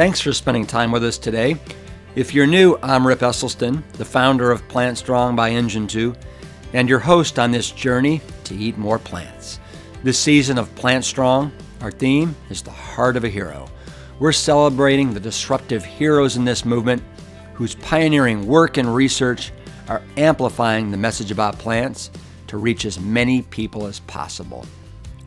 Thanks for spending time with us today. If you're new, I'm Rip Esselstyn, the founder of Plant Strong by Engine 2, and your host on this journey to eat more plants. This season of Plant Strong, our theme is the heart of a hero. We're celebrating the disruptive heroes in this movement whose pioneering work and research are amplifying the message about plants to reach as many people as possible.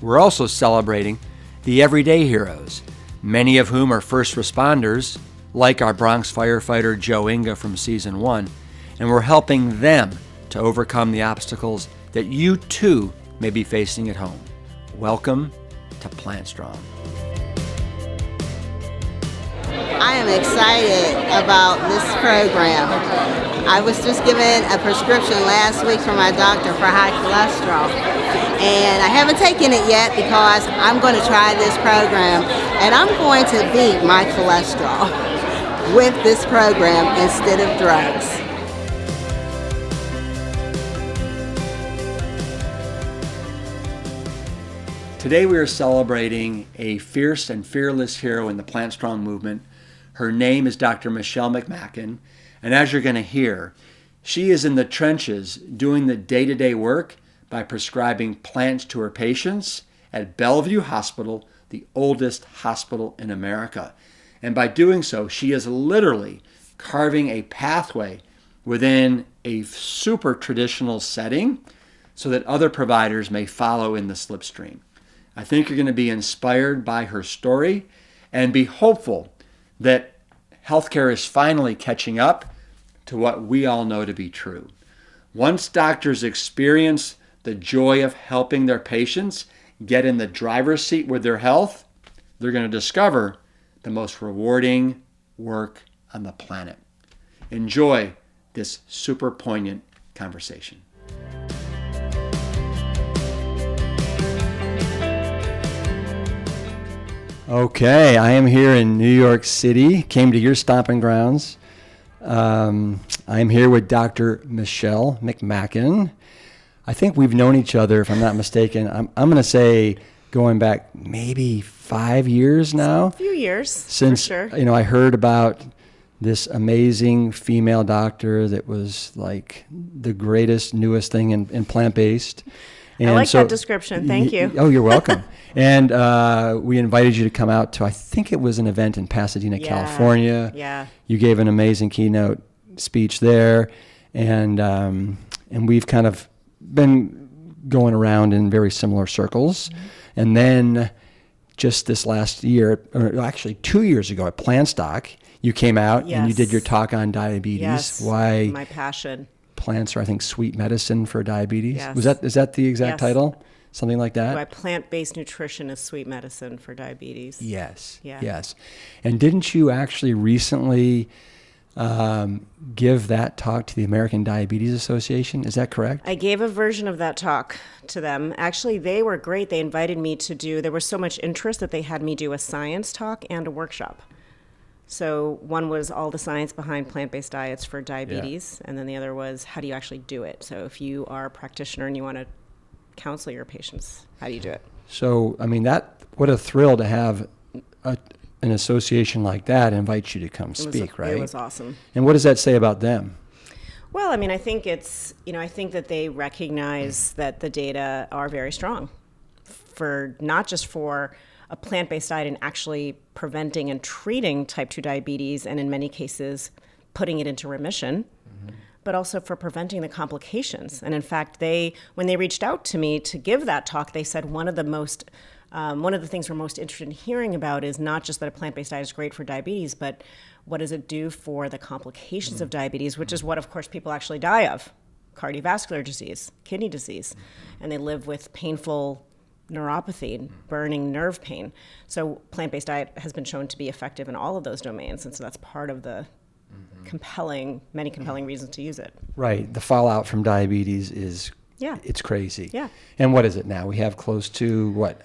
We're also celebrating the everyday heroes, many of whom are first responders, like our Bronx firefighter Joe Inga from Season 1, and we're helping them to overcome the obstacles that you too may be facing at home. Welcome to Plant Strong. I am excited about this program. I was just given a prescription last week from my doctor for high cholesterol, and I haven't taken it yet because I'm going to try this program, and I'm going to beat my cholesterol with this program instead of drugs. Today we are celebrating a fierce and fearless hero in the Plant Strong movement. Her name is Dr. Michelle McMackin, and as you're going to hear, she is in the trenches doing the day-to-day work by prescribing plants to her patients at Bellevue Hospital, the oldest hospital in America. And by doing so, she is literally carving a pathway within a super traditional setting so that other providers may follow in the slipstream. I think you're going to be inspired by her story and be hopeful that healthcare is finally catching up to what we all know to be true. Once doctors experience the joy of helping their patients get in the driver's seat with their health, they're going to discover the most rewarding work on the planet. Enjoy this super poignant conversation. Okay, I am here in New York City, came to your stomping grounds. I'm here with Dr. Michelle McMackin. I think we've known each other, if I'm not mistaken. I'm going to say going back maybe 5 years now. A few years, since, for sure. You know, I heard about this amazing female doctor that was like the greatest, newest thing in plant-based. And I like that description. Thank you. Oh, you're welcome. And we invited you to come out to, I think it was an event in Pasadena, California. Yeah. You gave an amazing keynote speech there. And we've kind of been going around in very similar circles. Mm-hmm. And then just this last year, or actually 2 years ago at Plantstock, you came out and you did your talk on diabetes. Yes, why my passion. Plants are, I think, sweet medicine for diabetes. Yes. Is that the exact title? Something like that? Why plant-based nutrition is sweet medicine for diabetes. Yes. Yeah. Yes. And didn't you actually recently give that talk to the American Diabetes Association? Is that correct? I gave a version of that talk to them. Actually, they were great. They invited me there was so much interest that they had me do a science talk and a workshop. So one was all the science behind plant-based diets for diabetes, and then the other was how do you actually do it? So if you are a practitioner and you want to counsel your patients, how do you do it? So, I mean, what a thrill to have an association like that invite you to come speak, right? It was awesome. And what does that say about them? Well, I mean, I think I think that they recognize that the data are very strong for not just for a plant-based diet and actually preventing and treating type 2 diabetes, and in many cases, putting it into remission, but also for preventing the complications. And in fact, when they reached out to me to give that talk, they said one of the things we're most interested in hearing about is not just that a plant-based diet is great for diabetes, but what does it do for the complications of diabetes, which is what, of course, people actually die of: cardiovascular disease, kidney disease, and they live with painful neuropathy, burning nerve pain. So plant-based diet has been shown to be effective in all of those domains, and so that's part of the many compelling reasons to use it. Right. The fallout from diabetes is, it's crazy. Yeah. And what is it now? We have close to,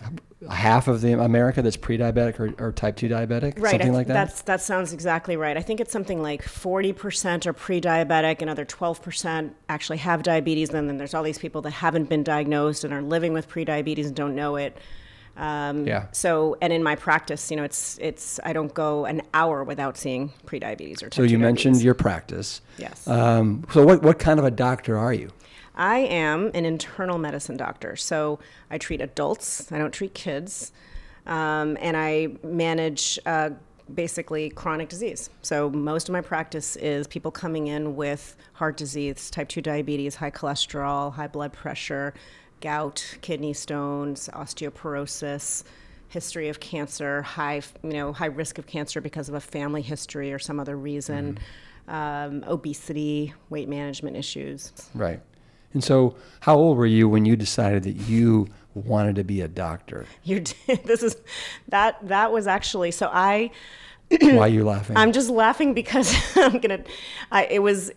half of the America that's pre-diabetic or type 2 diabetic? Right. Something like that? That sounds exactly right. I think it's something like 40% are pre-diabetic, another 12% actually have diabetes, and then there's all these people that haven't been diagnosed and are living with pre-diabetes and don't know it. So, and in my practice, it's I don't go an hour without seeing prediabetes or type 2 So you diabetes. mentioned your practice. Yes. So what kind of a doctor are you? I am an internal medicine doctor. So I treat adults. I don't treat kids. And I manage basically chronic disease. So most of my practice is people coming in with heart disease, type 2 diabetes, high cholesterol, high blood pressure, gout, kidney stones, osteoporosis, history of cancer, high risk of cancer because of a family history or some other reason, obesity, weight management issues. Right. And so how old were you when you decided that you wanted to be a doctor? That was actually, so I... Why are you laughing? I'm just laughing because it was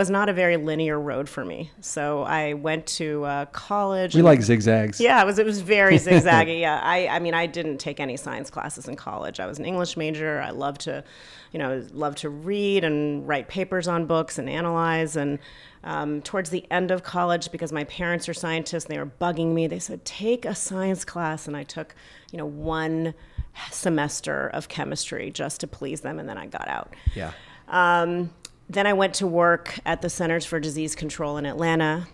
not a very linear road for me. So I went to college. We like zigzags. Yeah, it was very zigzaggy. Yeah, I mean, I didn't take any science classes in college. I was an English major. I loved to read and write papers on books and analyze. And towards the end of college, because my parents are scientists, they were bugging me. They said, take a science class, and I took, one semester of chemistry just to please them, and then I got out. Yeah. Then I went to work at the Centers for Disease Control in Atlanta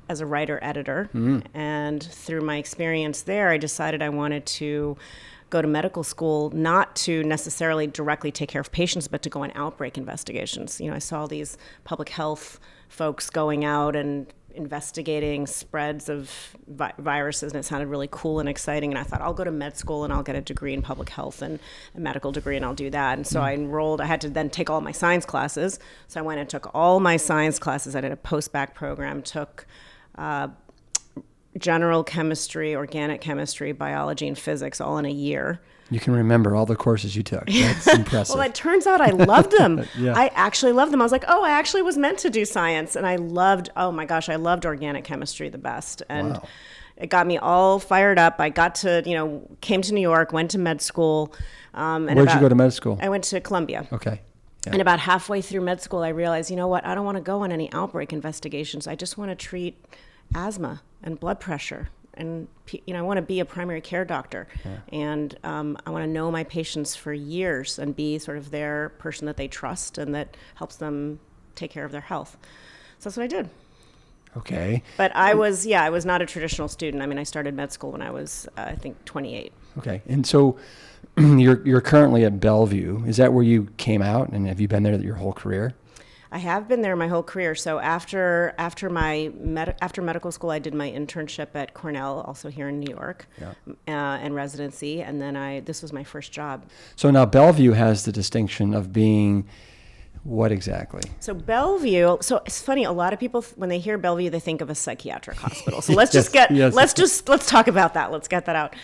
as a writer-editor. And through my experience there, I decided I wanted to go to medical school, not to necessarily directly take care of patients, but to go on outbreak investigations. I saw these public health folks going out and investigating spreads of viruses, and it sounded really cool and exciting. And I thought, I'll go to med school and I'll get a degree in public health and a medical degree, and I'll do that. And so I enrolled. I had to then take all my science classes. So I went and took all my science classes. I did a post-bac program, took general chemistry, organic chemistry, biology, and physics all in a year. You can remember all the courses you took. That's impressive. Well, it turns out I loved them. Yeah. I actually loved them. I was like, I actually was meant to do science. And I loved organic chemistry the best. And it got me all fired up. I got to, came to New York, went to med school. Where'd you go to med school? I went to Columbia. Okay. Yeah. And about halfway through med school, I realized, I don't want to go on any outbreak investigations. I just want to treat asthma and blood pressure. And, I want to be a primary care doctor. Yeah. And I want to know my patients for years and be sort of their person that they trust and that helps them take care of their health. So that's what I did. Okay. But I was not a traditional student. I mean, I started med school when I was, I think, 28. Okay. And so you're currently at Bellevue. Is that where you came out? And have you been there your whole career? I have been there my whole career. So after medical school, I did my internship at Cornell, also here in New York, and residency. And then this was my first job. So now Bellevue has the distinction of being what exactly? So Bellevue. So it's funny. A lot of people, when they hear Bellevue, they think of a psychiatric hospital. So let's let's talk about that. Let's get that out.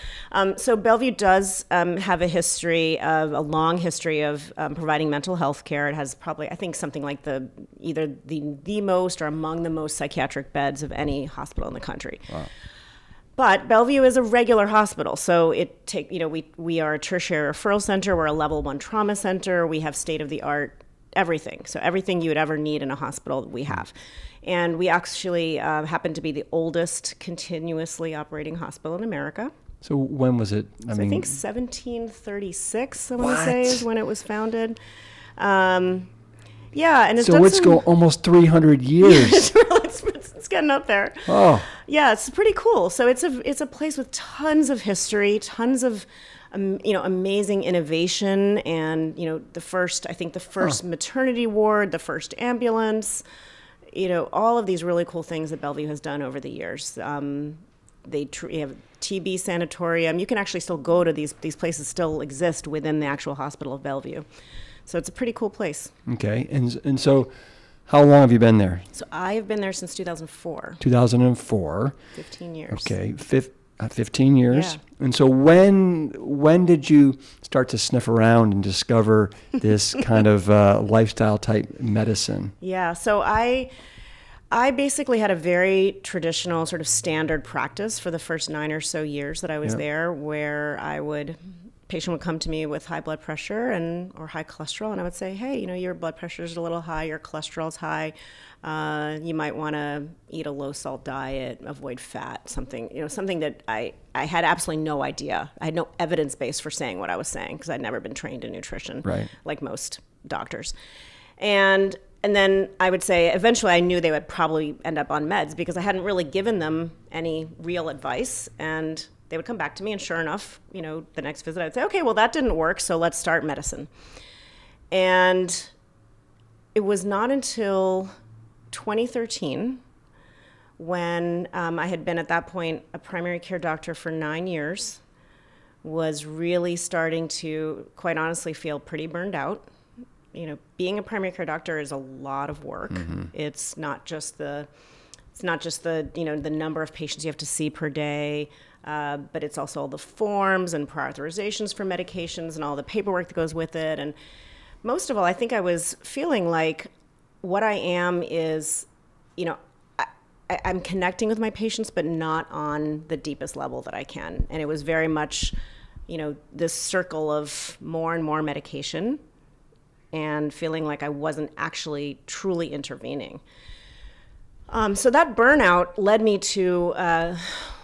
So Bellevue does have a long history of providing mental health care. It has probably, I think, something like either the most or among the most psychiatric beds of any hospital in the country. Wow. But Bellevue is a regular hospital, so we are a tertiary referral center. We're a level 1 trauma center. We have state-of-the-art everything. So everything you would ever need in a hospital, we have. And we actually happen to be the oldest continuously operating hospital in America. So when was it? I think 1736, I want to say, is when it was founded. And it's almost 300 years. It's getting up there. Oh. Yeah, it's pretty cool. So it's a place with tons of history, tons of amazing innovation, and the first maternity ward, the first ambulance, all of these really cool things that Bellevue has done over the years. They have a TB sanatorium. You can actually still go to these places, still exist within the actual hospital of Bellevue. So it's a pretty cool place. Okay, and so how long have you been there? So I have been there since 2004. 2004. 15 years. Okay, 15 years. Yeah. And so when did you start to sniff around and discover this kind of lifestyle type medicine? Yeah, so I basically had a very traditional sort of standard practice for the first 9 or so years that I was there, where I would patient would come to me with high blood pressure or high cholesterol, and I would say, hey, your blood pressure is a little high, your cholesterol's high. You might want to eat a low-salt diet, avoid fat, something that I had absolutely no idea. I had no evidence base for saying what I was saying because I'd never been trained in nutrition, right, like most doctors. And then I would say, eventually I knew they would probably end up on meds because I hadn't really given them any real advice. And they would come back to me, and sure enough, the next visit I would say, okay, well, that didn't work, so let's start medicine. And it was not until 2013 when I had been at that point a primary care doctor for 9 years, was really starting to, quite honestly, feel pretty burned out. Being a primary care doctor is a lot of work. Mm-hmm. It's not just the the number of patients you have to see per day, but it's also all the forms and prior authorizations for medications and all the paperwork that goes with it. And most of all, I think I was feeling like what I am is, I'm connecting with my patients, but not on the deepest level that I can. And it was very much, this circle of more and more medication and feeling like I wasn't actually truly intervening. So that burnout led me to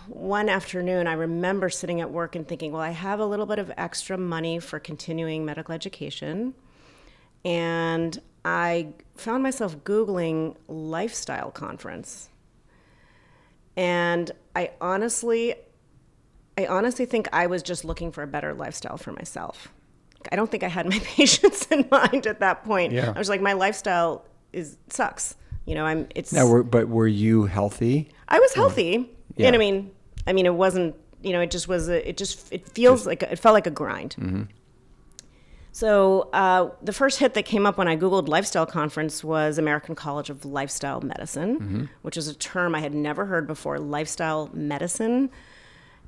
one afternoon, I remember sitting at work and thinking, well, I have a little bit of extra money for continuing medical education. And I found myself Googling lifestyle conference. And I honestly think I was just looking for a better lifestyle for myself. I don't think I had my patients in mind at that point. Yeah. I was like, my lifestyle sucks. But were you healthy? I was healthy. Yeah. And I mean, it wasn't, it just was, it felt like a grind. Mm-hmm. So the first hit that came up when I Googled lifestyle conference was American College of Lifestyle Medicine, mm-hmm. which is a term I had never heard before, lifestyle medicine.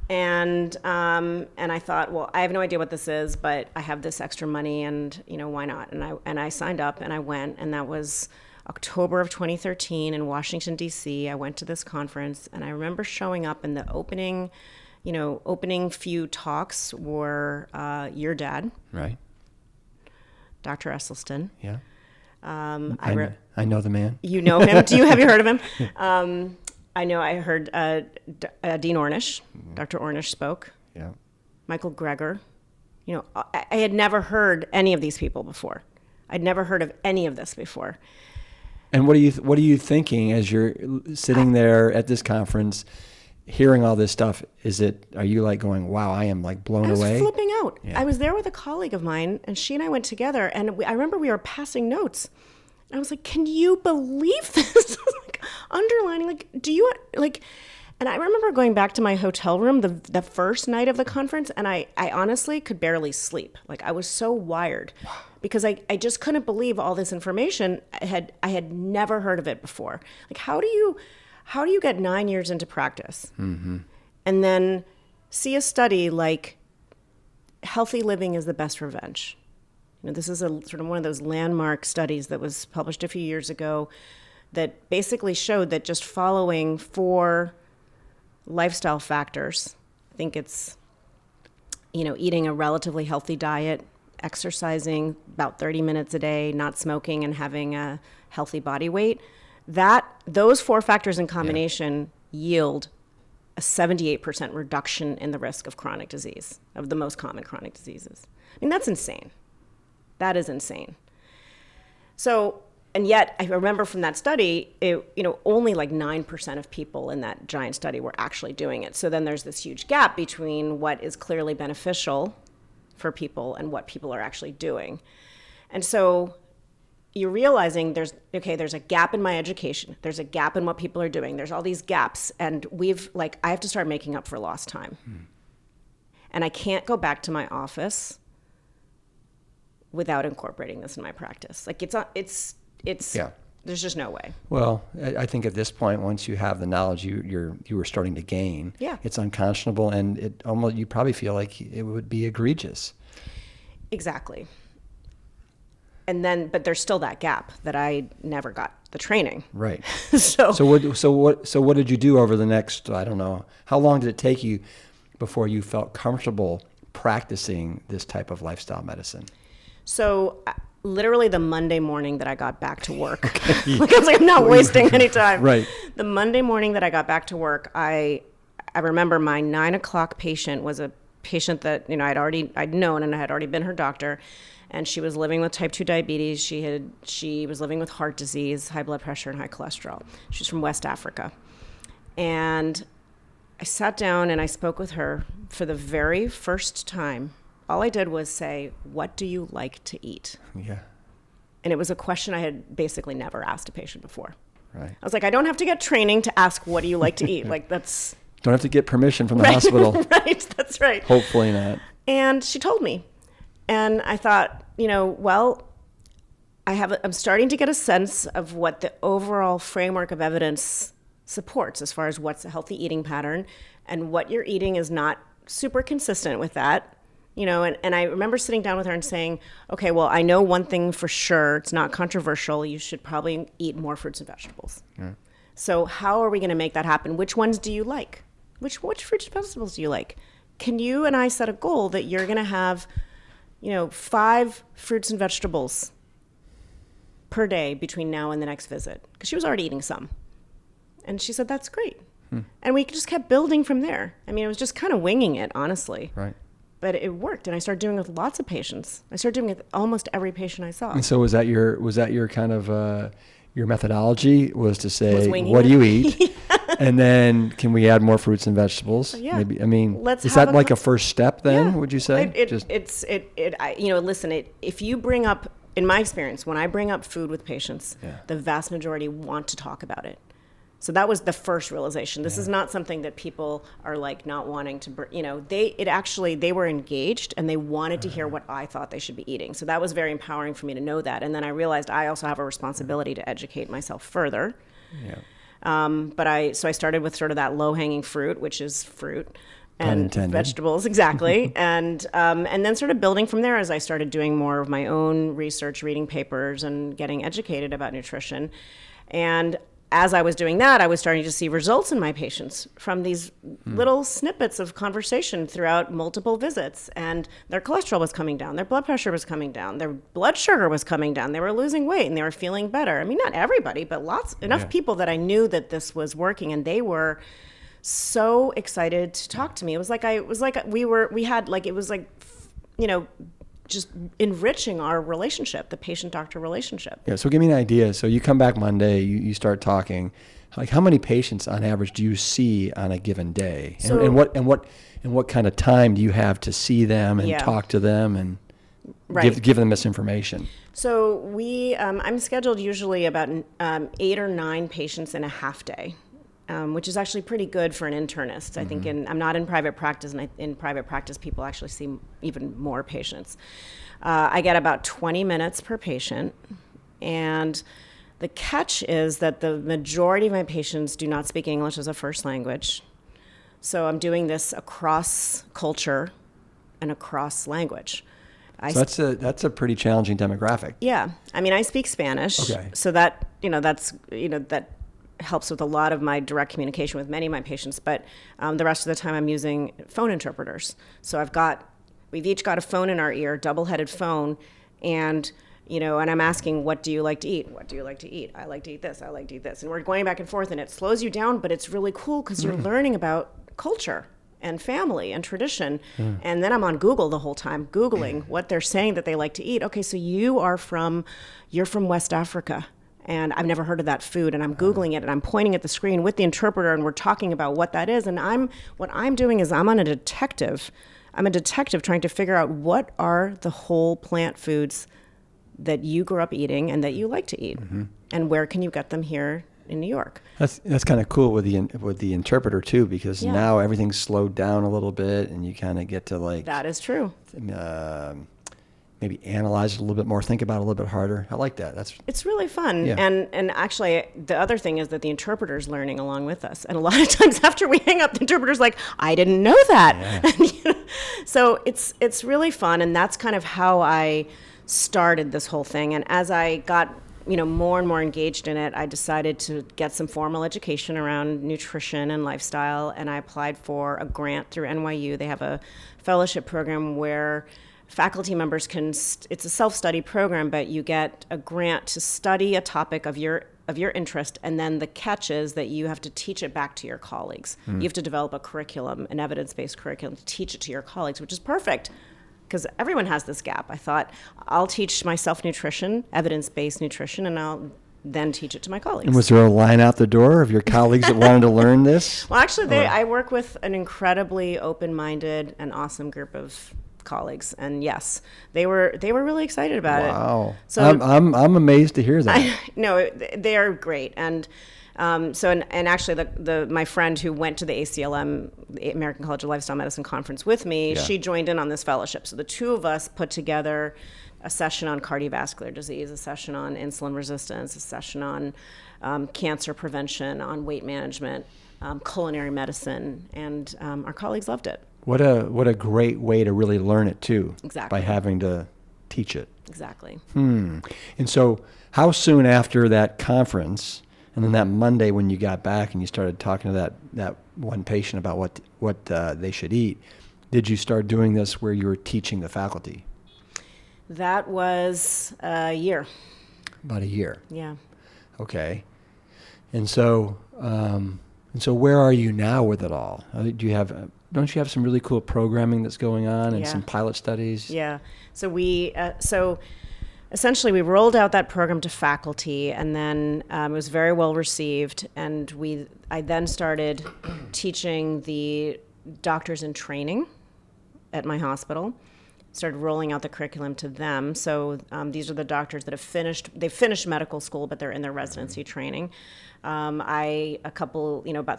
And I thought, well, I have no idea what this is, but I have this extra money, and why not? And I signed up and I went, and that was October of 2013 in Washington D.C. I went to this conference, and I remember showing up, and the opening few talks were your dad, right, Dr. Esselstyn. Yeah, I know the man. You know him? Have you heard of him? I know I heard Dean Ornish, mm-hmm. Dr. Ornish spoke. Yeah. Michael Greger. I had never heard any of these people before. I'd never heard of any of this before. And what are you thinking as you're sitting there at this conference, hearing all this stuff? Are you like going, wow, I am like blown away? I was flipping out. Yeah. I was there with a colleague of mine, and she and I went together, and I remember we were passing notes. I was like, can you believe this? Like underlining, and I remember going back to my hotel room the first night of the conference, and I honestly could barely sleep. Like I was so wired because I just couldn't believe all this information. I had never heard of it before. Like how do you get 9 years into practice mm-hmm. and then see a study like healthy living is the best revenge? This is a sort of one of those landmark studies that was published a few years ago that basically showed that just following 4 lifestyle factors, I think it's, eating a relatively healthy diet, exercising about 30 minutes a day, not smoking, and having a healthy body weight, those 4 factors in combination yield a 78% reduction in the risk of chronic disease, of the most common chronic diseases. I mean, that's insane. That is insane. So, and yet I remember from that study, only like 9% of people in that giant study were actually doing it. So then there's this huge gap between what is clearly beneficial for people and what people are actually doing. And so you're realizing there's a gap in my education. There's a gap in what people are doing. There's all these gaps, and I have to start making up for lost time. And I can't go back to my office without incorporating this in my practice. Like it's yeah. There's just no way. Well, I think at this point, once you have the knowledge you were starting to gain, yeah. It's unconscionable, and it almost, you probably feel like it would be egregious. Exactly. And then, but there's still that gap that I never got the training. Right. So what did you do over the next, I don't know, how long did it take you before you felt comfortable practicing this type of lifestyle medicine? So literally the Monday morning that I got back to work, like I was like, I'm not wasting any time. Right. The Monday morning that I got back to work, I remember my 9 o'clock patient was a patient that, I'd known, and I had already been her doctor. And she was living with type 2 diabetes. She was living with heart disease, high blood pressure, and high cholesterol. She's from West Africa. And I sat down and I spoke with her for the very first time. All I did was say, "What do you like to eat?" Yeah. And it was a question I had basically never asked a patient before. Right. I was like, I don't have to get training to ask, what do you like to eat? Like, that's... Don't have to get permission from the hospital. Right, that's right. Hopefully not. And she told me. And I thought, well, I'm starting to get a sense of what the overall framework of evidence supports as far as what's a healthy eating pattern, and what you're eating is not super consistent with that. And I remember sitting down with her and saying, okay, well, I know one thing for sure, it's not controversial, you should probably eat more fruits and vegetables. Yeah. So how are we going to make that happen? Which ones do you like? Which fruits and vegetables do you like? Can you and I set a goal that you're going to have 5 fruits and vegetables per day between now and the next visit? Because she was already eating some. And she said, that's great. And we just kept building from there. I mean, it was just kind of winging it, honestly. Right. But it worked. And I started doing it with lots of patients. I started doing it with almost every patient I saw. And so was that your kind of, your methodology was to say, what it. do you eat? And then can we add more fruits and vegetables? Yeah. Maybe, I mean, is that like a first step then, would you say? Listen, if you bring up, in my experience, when I bring up food with patients, the vast majority want to talk about it. So that was the first realization. This is not something that people are like not wanting to, they were engaged and they wanted to hear what I thought they should be eating. So that was very empowering for me to know that. And then I realized I also have a responsibility to educate myself further. Yeah. So I started with sort of that low-hanging fruit, which is fruit and vegetables, exactly. and then sort of building from there as I started doing more of my own research, reading papers and getting educated about nutrition. And as I was doing that, I was starting to see results in my patients from these little snippets of conversation throughout multiple visits. And their cholesterol was coming down, their blood pressure was coming down, their blood sugar was coming down, they were losing weight and they were feeling better. I mean, not everybody, but enough people that I knew that this was working, and they were so excited to talk to me. It was like just enriching our relationship, the patient-doctor relationship. Yeah, so give me an idea. So you come back Monday, you start talking. Like, how many patients on average do you see on a given day? And what kind of time do you have to see them and talk to them and give them this information? So I'm scheduled usually about 8 or 9 patients in a half day. Which is actually pretty good for an internist. I think I'm not in private practice, and in private practice, people actually see even more patients. I get about 20 minutes per patient, and the catch is that the majority of my patients do not speak English as a first language. So I'm doing this across culture and across language. So that's a pretty challenging demographic. Yeah, I mean, I speak Spanish, so that that helps with a lot of my direct communication with many of my patients, but the rest of the time I'm using phone interpreters. So we've each got a phone in our ear, double-headed phone, and I'm asking, what do you like to eat? What do you like to eat? I like to eat this, I like to eat this. And we're going back and forth, and it slows you down, but it's really cool because you're learning about culture and family and tradition. And then I'm on Google the whole time, Googling what they're saying that they like to eat. Okay, so you're from West Africa. And I've never heard of that food, and I'm Googling it, and I'm pointing at the screen with the interpreter, and we're talking about what that is. And what I'm doing is I'm a detective trying to figure out what are the whole plant foods that you grew up eating and that you like to eat, and where can you get them here in New York. That's kind of cool with the interpreter too, because now everything's slowed down a little bit, and you kind of get to that is true. Maybe analyze it a little bit more, think about it a little bit harder. I like that. It's really fun. Yeah. And actually, the other thing is that the interpreter's learning along with us. And a lot of times after we hang up, the interpreter's like, I didn't know that. Yeah. And, so it's really fun. And that's kind of how I started this whole thing. And as I got more and more engaged in it, I decided to get some formal education around nutrition and lifestyle, and I applied for a grant through NYU. They have a fellowship program where faculty members can, it's a self-study program, but you get a grant to study a topic of your interest, and then the catch is that you have to teach it back to your colleagues. You have to develop a curriculum, an evidence-based curriculum, to teach it to your colleagues, which is perfect, because everyone has this gap. I thought, I'll teach myself nutrition, evidence-based nutrition, and I'll then teach it to my colleagues. And was there a line out the door of your colleagues that wanted to learn this? Well, actually, I work with an incredibly open-minded and awesome group of colleagues, and yes, they were really excited about it. Wow! So I'm amazed to hear that. No, they are great, and actually, my friend who went to the ACLM, the American College of Lifestyle Medicine conference with me, she joined in on this fellowship. So the two of us put together a session on cardiovascular disease, a session on insulin resistance, a session on cancer prevention, on weight management, culinary medicine, and our colleagues loved it. What a great way to really learn it too. Exactly. By having to teach it. Exactly. And so how soon after that conference, and then that Monday when you got back and you started talking to that one patient about what they should eat, did you start doing this where you were teaching the faculty? That was a year. About a year. Yeah. Okay. And so where are you now with it all? Don't you have some really cool programming that's going on and some pilot studies? Yeah. So essentially we rolled out that program to faculty, and then it was very well received. And I then started teaching the doctors in training at my hospital. Started rolling out the curriculum to them. So these are the doctors that they've finished medical school, but they're in their residency training. About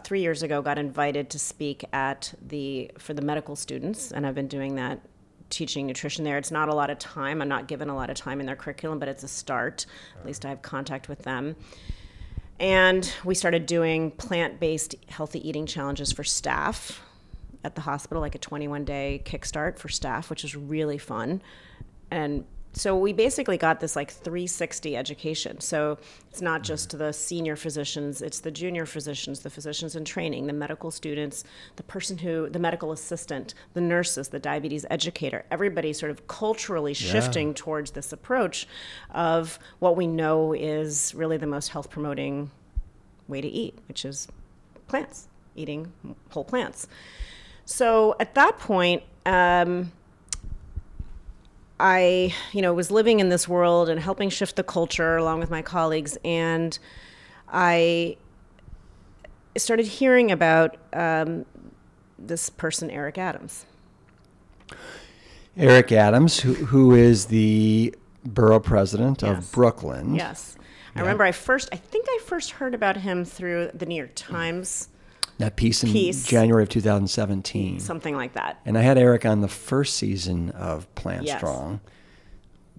3 years ago, got invited to speak for the medical students, and I've been doing that, teaching nutrition there. It's not a lot of time. I'm not given a lot of time in their curriculum, but it's a start. At least I have contact with them. And we started doing plant-based healthy eating challenges for staff at the hospital, like a 21-day kickstart for staff, which is really fun. And so we basically got this like 360 education. So it's not just the senior physicians, it's the junior physicians, the physicians in training, the medical students, the medical assistant, the nurses, the diabetes educator, everybody sort of culturally shifting towards this approach of what we know is really the most health promoting way to eat, which is plants, eating whole plants. So at that point, I was living in this world and helping shift the culture along with my colleagues, and I started hearing about this person, Eric Adams. Eric Adams, who is the borough president of Brooklyn. Yes. I remember I think I first heard about him through the New York Times. That piece in January of 2017. Something like that. And I had Eric on the first season of Plant Strong.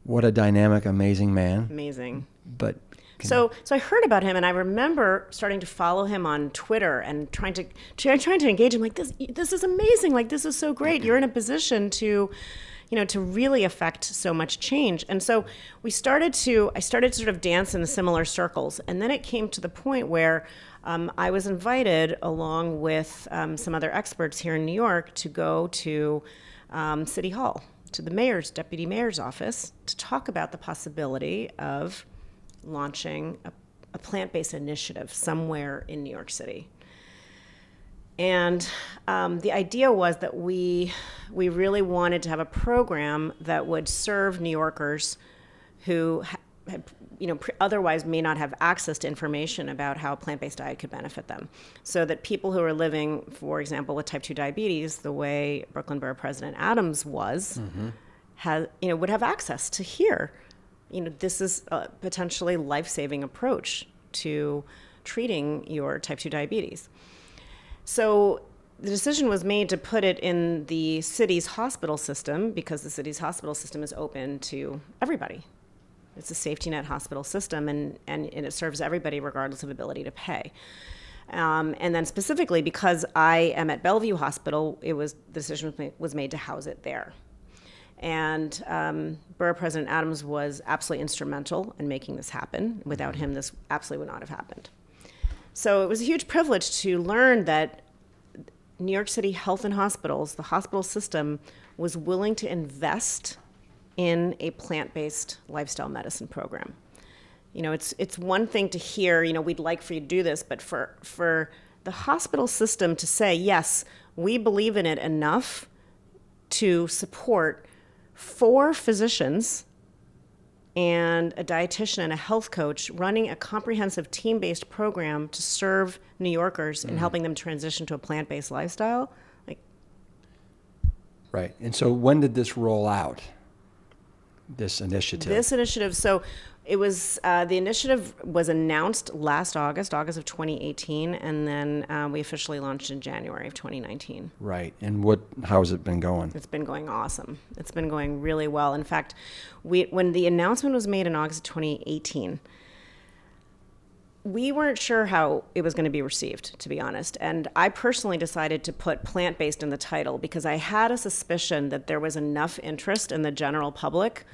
What a dynamic, amazing man. Amazing. But so I heard about him, and I remember starting to follow him on Twitter and trying to engage him. Like, this is amazing. Like, this is so great. You're in a position to really affect so much change. And so I started to sort of dance in similar circles. And then it came to the point where I was invited, along with some other experts here in New York, to go to City Hall, to the deputy mayor's office, to talk about the possibility of launching a plant-based initiative somewhere in New York City. And the idea was that we really wanted to have a program that would serve New Yorkers who otherwise may not have access to information about how a plant-based diet could benefit them. So that people who are living, for example, with type 2 diabetes, the way Brooklyn Borough President Adams was, would have access to hear, this is a potentially life-saving approach to treating your type 2 diabetes. So the decision was made to put it in the city's hospital system, because the city's hospital system is open to everybody. It's a safety net hospital system, and it serves everybody regardless of ability to pay. And then specifically, because I am at Bellevue Hospital, the decision was made to house it there. And Borough President Adams was absolutely instrumental in making this happen. Without him, this absolutely would not have happened. So it was a huge privilege to learn that New York City Health and Hospitals, the hospital system, was willing to invest in a plant-based lifestyle medicine program. You know, it's one thing to hear, you know, we'd like for you to do this, but for the hospital system to say, yes, we believe in it enough to support 4 physicians and a dietitian and a health coach running a comprehensive team-based program to serve New Yorkers and helping them transition to a plant-based lifestyle. Right. And so when did this roll out, this initiative? So it was, the initiative was announced last August of 2018, and then we officially launched in January of 2019. Right. And how has it been going? It's been going awesome. It's been going really well. In fact, when the announcement was made in August of 2018, we weren't sure how it was going to be received, to be honest. And I personally decided to put plant-based in the title because I had a suspicion that there was enough interest in the general public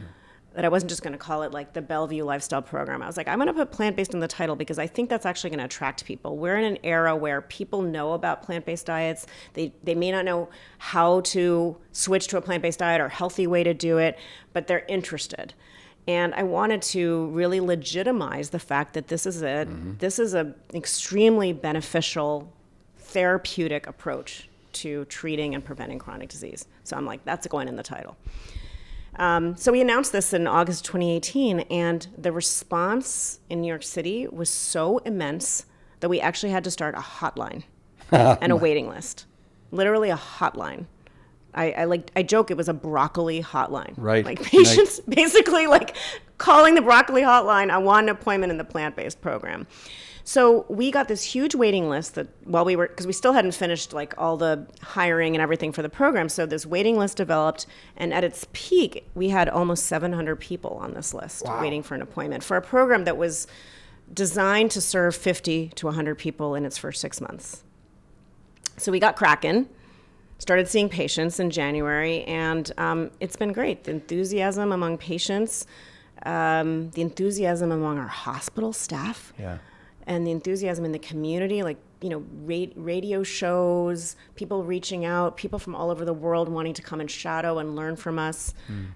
that I wasn't just going to call it like the Bellevue Lifestyle Program. I was like, I'm going to put plant-based in the title because I think that's actually going to attract people. We're in an era where people know about plant-based diets. They may not know how to switch to a plant-based diet or a healthy way to do it, but they're interested. And I wanted to really legitimize the fact that this is a extremely beneficial therapeutic approach to treating and preventing chronic disease. So I'm like, that's going in the title. So we announced this in August 2018, and the response in New York City was so immense that we actually had to start a hotline and a waiting list. Literally a hotline. I joke it was a broccoli hotline. Right. Like patients basically like calling the broccoli hotline, I want an appointment in the plant-based program. So we got this huge waiting list that because we still hadn't finished like all the hiring and everything for the program. So this waiting list developed, and at its peak, we had almost 700 people on this list waiting for an appointment for a program that was designed to serve 50 to 100 people in its first 6 months. So we got cracking. Started seeing patients in January, and it's been great. The enthusiasm among patients, the enthusiasm among our hospital staff, and the enthusiasm in the community, like, you know, radio shows, people reaching out, people from all over the world wanting to come and shadow and learn from us.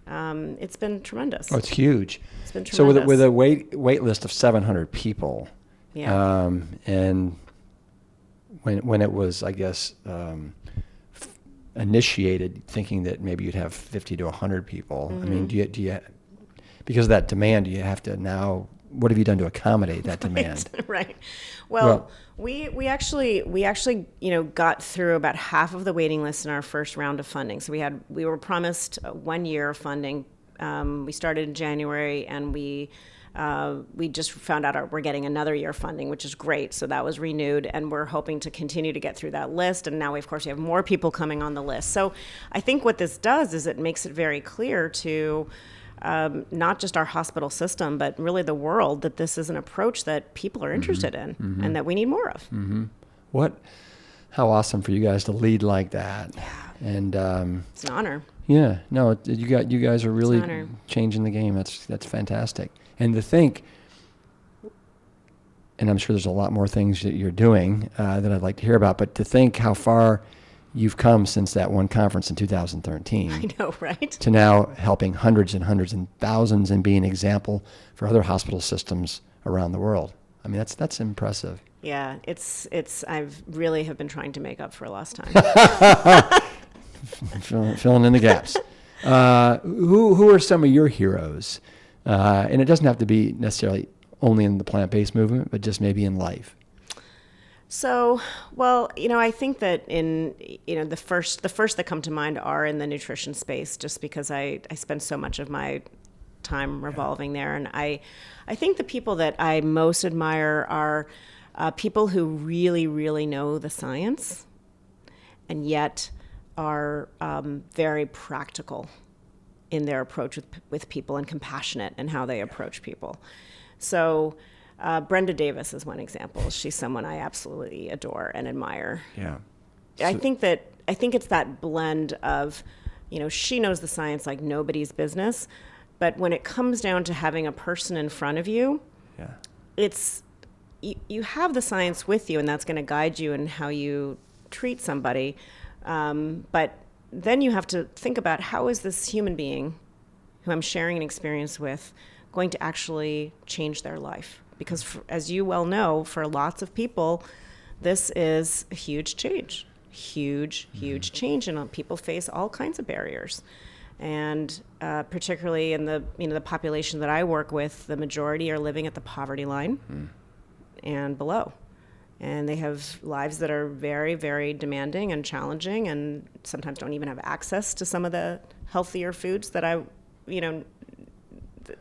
It's been tremendous. Oh, it's huge. It's been tremendous. So with a wait list of 700 people, and when it was, I guess, initiated thinking that maybe you'd have 50 to 100 people. I mean, do you because of that demand, do you have to now, what have you done to accommodate that demand? Right. Well, we actually, you know, got through about half of the waiting list in our first round of funding. So we were promised 1 year of funding. We started in January, and we just found out we're getting another year funding, which is great. So that was renewed, and we're hoping to continue to get through that list. And now, of course, we have more people coming on the list. So I think what this does is it makes it very clear to not just our hospital system, but really the world, that this is an approach that people are interested in and that we need more of. How awesome for you guys to lead like that. And it's an honor. Yeah, no, you guys are really changing the game. That's fantastic. And to think, and I'm sure there's a lot more things that you're doing that I'd like to hear about, but to think how far you've come since that one conference in 2013. I know, right? To now helping hundreds and hundreds and thousands and being an example for other hospital systems around the world. I mean, that's impressive. Yeah, it's I've really have been trying to make up for lost time. Filling in the gaps. Who are some of your heroes? And it doesn't have to be necessarily only in the plant-based movement, but just maybe in life. So, well, you know, I think that the first that come to mind are in the nutrition space, just because I spend so much of my time revolving there. And I think the people that I most admire are people who really, really know the science and yet are very practical in their approach with people and compassionate in how they approach people. So Brenda Davis is one example. She's someone I absolutely adore and admire. Yeah. I think it's that blend of, she knows the science like nobody's business. But when it comes down to having a person in front of you, it's you have the science with you, and that's going to guide you in how you treat somebody. But then you have to think about, how is this human being who I'm sharing an experience with going to actually change their life? Because as you well know, for lots of people, this is a huge change, huge change, and people face all kinds of barriers. And particularly in the population that I work with, the majority are living at the poverty line and below. And they have lives that are very, very demanding and challenging, and sometimes don't even have access to some of the healthier foods that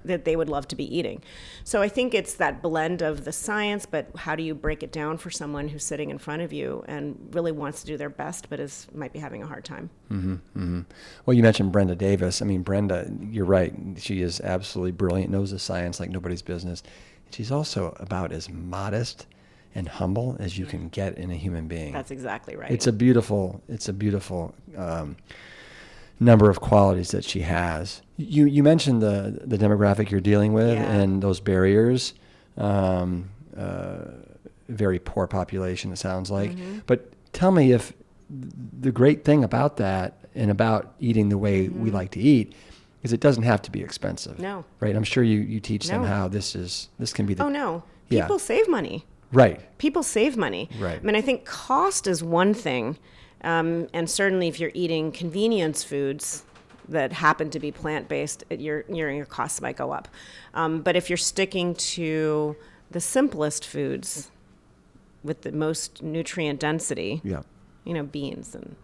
that they would love to be eating. So I think it's that blend of the science, but how do you break it down for someone who's sitting in front of you and really wants to do their best, but might be having a hard time. Well, you mentioned Brenda Davis. I mean, Brenda, you're right. She is absolutely brilliant, knows the science like nobody's business. She's also about as modest and humble as you can get in a human being. That's exactly right. It's a beautiful number of qualities that she has. You mentioned the demographic you're dealing with and those barriers. Very poor population, it sounds like. But tell me, if the great thing about that and about eating the way we like to eat is it doesn't have to be expensive. No. Right? I'm sure you teach them how this can be the... Oh, no. People save money. Right. People save money. Right. I mean, I think cost is one thing. And certainly if you're eating convenience foods that happen to be plant-based, your costs might go up. But if you're sticking to the simplest foods with the most nutrient density, beans and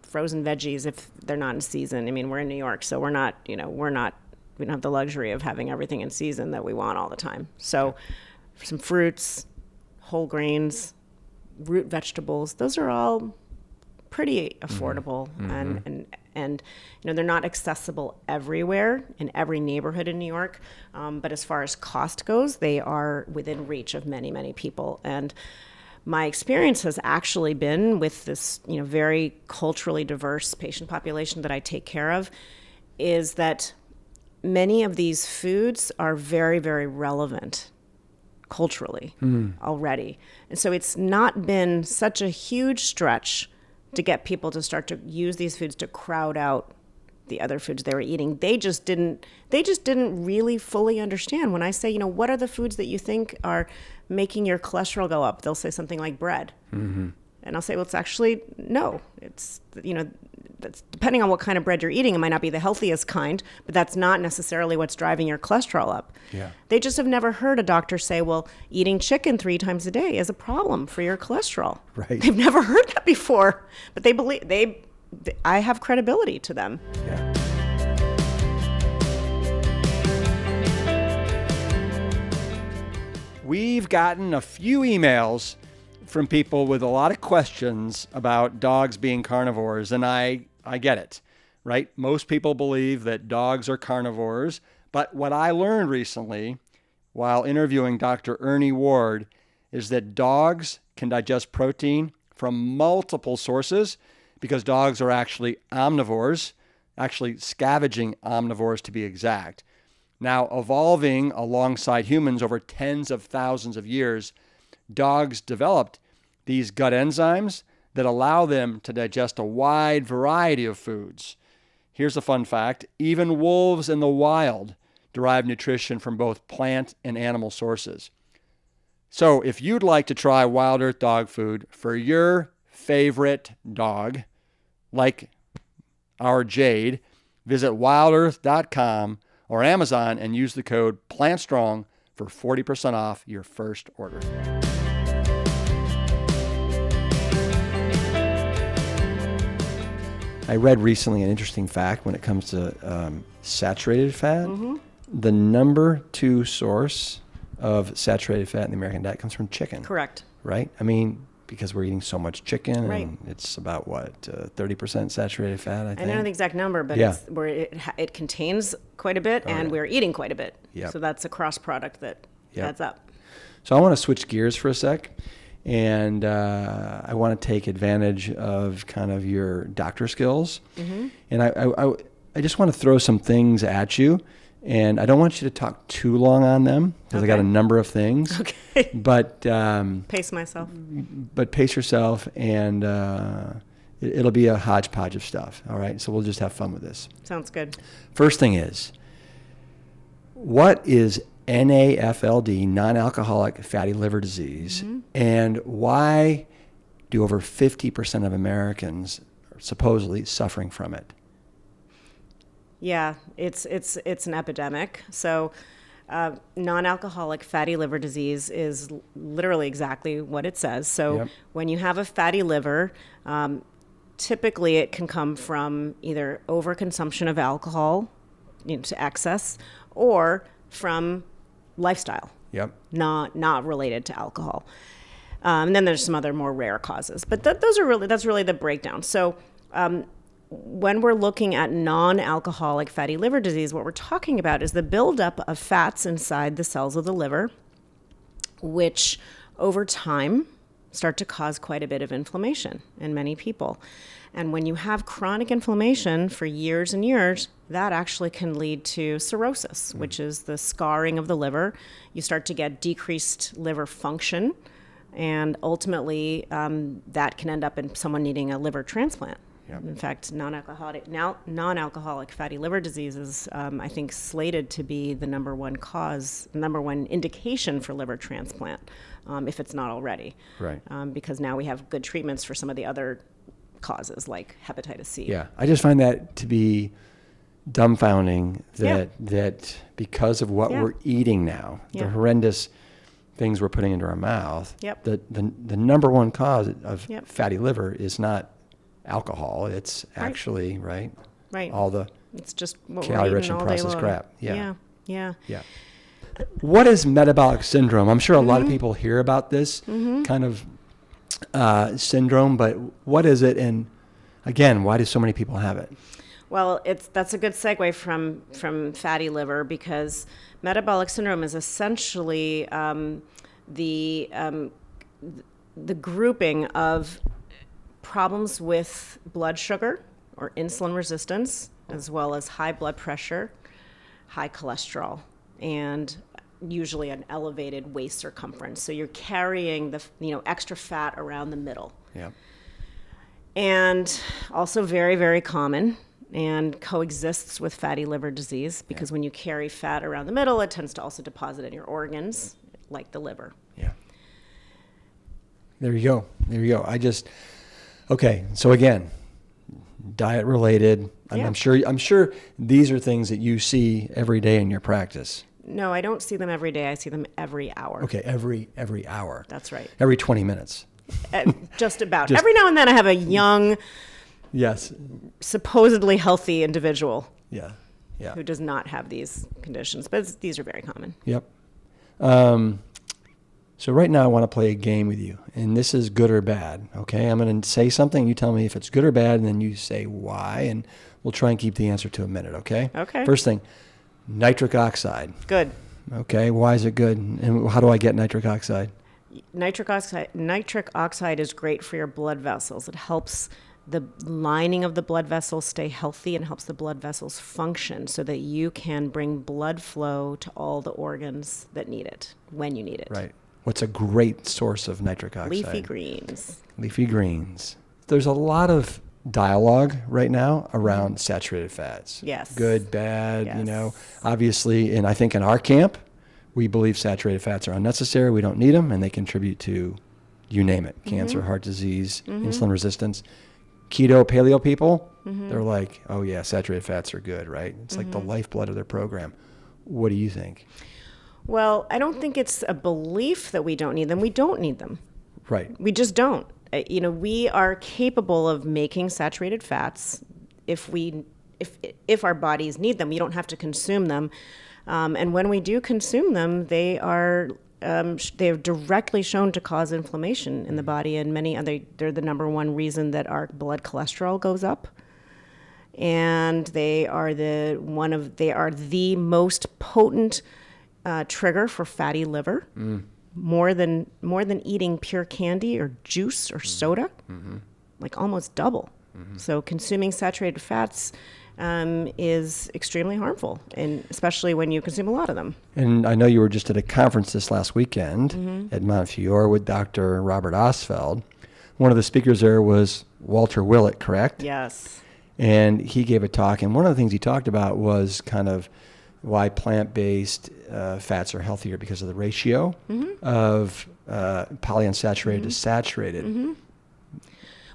frozen veggies if they're not in season. I mean, we're in New York, so we don't have the luxury of having everything in season that we want all the time. So some fruits, whole grains, root vegetables, those are all pretty affordable and they're not accessible everywhere in every neighborhood in New York. But as far as cost goes, they are within reach of many, many people. And my experience has actually been with this, very culturally diverse patient population that I take care of, is that many of these foods are very, very relevant culturally already. And so it's not been such a huge stretch to get people to start to use these foods to crowd out the other foods they were eating. They just didn't really fully understand. When I say, what are the foods that you think are making your cholesterol go up? They'll say something like bread. And I'll say, well, it's actually, no. It's, that's depending on what kind of bread you're eating, it might not be the healthiest kind, but that's not necessarily what's driving your cholesterol up. Yeah. They just have never heard a doctor say, well, eating chicken 3 times a day is a problem for your cholesterol. Right. They've never heard that before, but they believe I have credibility to them. Yeah. We've gotten a few emails from people with a lot of questions about dogs being carnivores, and I get it, right? Most people believe that dogs are carnivores, but what I learned recently while interviewing Dr. Ernie Ward is that dogs can digest protein from multiple sources because dogs are actually omnivores, actually scavenging omnivores to be exact. Now, evolving alongside humans over tens of thousands of years, dogs developed these gut enzymes that allow them to digest a wide variety of foods. Here's a fun fact. Even wolves in the wild derive nutrition from both plant and animal sources. So if you'd like to try Wild Earth dog food for your favorite dog, like our Jade, visit wildearth.com or Amazon and use the code PLANTSTRONG for 40% off your first order. I read recently an interesting fact when it comes to saturated fat. The number 2 source of saturated fat in the American diet comes from chicken. Correct. Right? I mean, because we're eating so much chicken, right. And it's about, 30% saturated fat, I think? I don't know the exact number, but it contains quite a bit, and we're eating quite a bit. Yep. So that's a cross product that adds up. So I want to switch gears for a sec and I want to take advantage of kind of your doctor skills. And I just want to throw some things at you, and I don't want you to talk too long on them because I got a number of things. Okay. But Pace myself. But pace yourself, and it'll be a hodgepodge of stuff. All right, so we'll just have fun with this. Sounds good. First thing is, what is NAFLD, non-alcoholic fatty liver disease, and why do over 50% of Americans are supposedly suffering from it? Yeah, it's an epidemic. So non-alcoholic fatty liver disease is literally exactly what it says. So when you have a fatty liver, typically it can come from either overconsumption of alcohol, to excess, or from lifestyle. Not related to alcohol. And then there's some other more rare causes, but that's really the breakdown. So when we're looking at non-alcoholic fatty liver disease, what we're talking about is the buildup of fats inside the cells of the liver, which over time start to cause quite a bit of inflammation in many people. And when you have chronic inflammation for years and years, that actually can lead to cirrhosis, which is the scarring of the liver. You start to get decreased liver function, and ultimately that can end up in someone needing a liver transplant. In fact, non-alcoholic fatty liver disease is, I think, slated to be the number one indication for liver transplant, if it's not already. Right. Because now we have good treatments for some of the other causes like hepatitis C. Yeah, I just find that to be dumbfounding that because of what we're eating now, the horrendous things we're putting into our mouth, the number one cause of fatty liver is not alcohol. It's actually all the it's just what calorie-rich and all day processed long. crap. Yeah. What is metabolic syndrome? I'm sure a lot of people hear about this kind of syndrome, but what is it? And again, why do so many people have it? Well, that's a good segue from fatty liver, because metabolic syndrome is essentially the grouping of problems with blood sugar or insulin resistance, as well as high blood pressure, high cholesterol, and usually an elevated waist circumference. So you're carrying the extra fat around the middle. And also very, very common and coexists with fatty liver disease, because when you carry fat around the middle, it tends to also deposit in your organs, like the liver. There you go. Okay, so again, diet related. I'm sure these are things that you see every day in your practice. No, I don't see them every day. I see them every hour. Okay, every hour. That's right. Every 20 minutes. Just about. Every now and then I have a young, supposedly healthy individual who does not have these conditions, but these are very common. So right now I want to play a game with you, and this is good or bad, okay? I'm going to say something, you tell me if it's good or bad, and then you say why, and we'll try and keep the answer to a minute, okay? Okay. First thing, nitric oxide. Good. Okay, why is it good, and how do I get nitric oxide? Nitric oxide is great for your blood vessels. It helps the lining of the blood vessels stay healthy and helps the blood vessels function so that you can bring blood flow to all the organs that need it when you need it. Right. What's a great source of nitric oxide? Leafy greens. Leafy greens. There's a lot of dialogue right now around saturated fats. Yes. Good, bad, obviously, and I think in our camp, we believe saturated fats are unnecessary. We don't need them, and they contribute to, you name it, cancer, heart disease, insulin resistance. Keto, paleo people, they're like, oh yeah, saturated fats are good, right? It's like the lifeblood of their program. What do you think? Well, I don't think it's a belief that we don't need them. We don't need them. Right. We just don't. We are capable of making saturated fats if our bodies need them. We don't have to consume them. And when we do consume them, they are directly shown to cause inflammation in the body, and they're the number one reason that our blood cholesterol goes up. And they are the most potent trigger for fatty liver. more than eating pure candy or juice or soda, like almost double. So consuming saturated fats is extremely harmful, and especially when you consume a lot of them. And I know you were just at a conference this last weekend at Montefiore with Dr. Robert Osfeld. One of the speakers there was Walter Willett, correct? Yes. And he gave a talk, and one of the things he talked about was kind of why plant-based fats are healthier because of the ratio of polyunsaturated to saturated.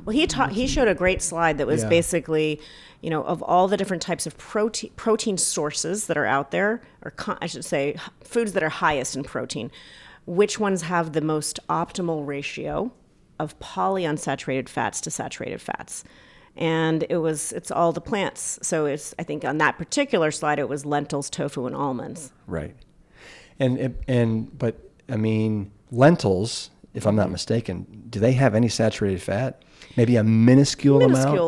Well, he showed a great slide that was basically, of all the different types of protein sources that are out there, or I should say foods that are highest in protein, which ones have the most optimal ratio of polyunsaturated fats to saturated fats. And it's all the plants. So I think on that particular slide, it was lentils, tofu, and almonds. Right. But I mean, lentils, if I'm not mistaken, do they have any saturated fat? Maybe a minuscule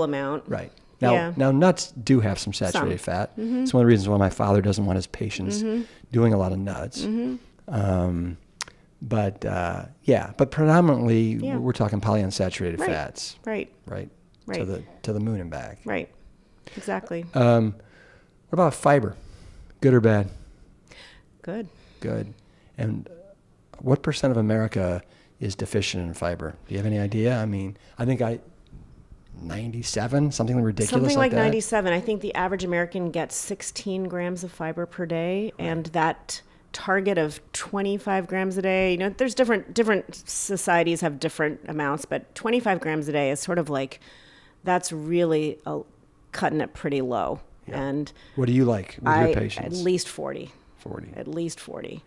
amount. Right. Now nuts do have some saturated fat. It's one of the reasons why my father doesn't want his patients doing a lot of nuts. But predominantly we're talking polyunsaturated fats. Right. To the moon and back. Right. Exactly. What about fiber? Good or bad? Good. And what % of America is deficient in fiber? Do you have any idea? I mean, I think 97, something ridiculous something like that. 97. I think the average American gets 16 grams of fiber per day, and that target of 25 grams a day, there's different societies have different amounts, but 25 grams a day is sort of like, that's really cutting it pretty low. Yeah. And what do you like with your patients? At least 40. 40. At least 40.